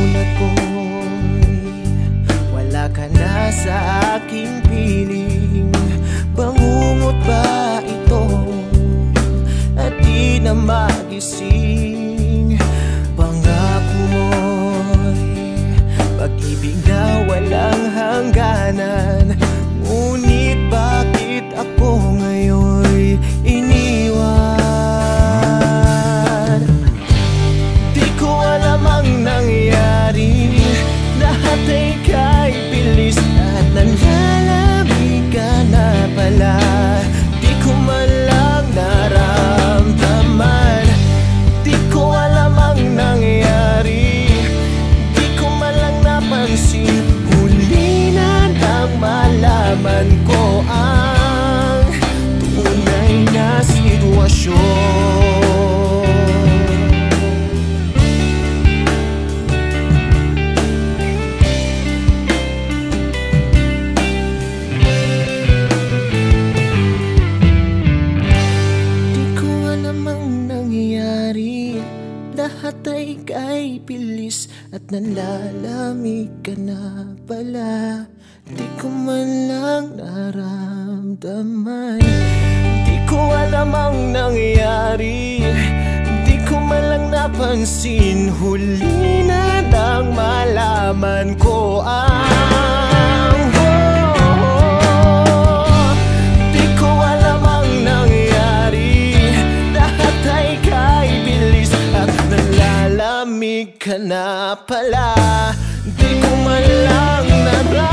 Pagmulat ko'y wala ka na sa aking piling. Bangungot ba ito at di na magising? Pangako mo'y pag-ibig na walang hangganan. Ngunit bakit ako ngayon'y iniwan? Di ko alam ang nangyari. Lahat ay kay bilis at nanlalamig ka na pala. Di ko man lang naramdaman. Di ko alam ang nangyari. Di ko man lang napansin. Huli na nang malaman ko ang tunay na sitwasyon. Lahat ay kay bilis at nanlalamig ka na pala. Di ko man lang naramdaman. Di ko alam ang nangyari. Di ko man lang napansin. Huli na nang malaman ko ang di ko alam ang nangyari. Lahat ay kay bilis at nalalamig ka na pala. Di ko man lang naramdaman.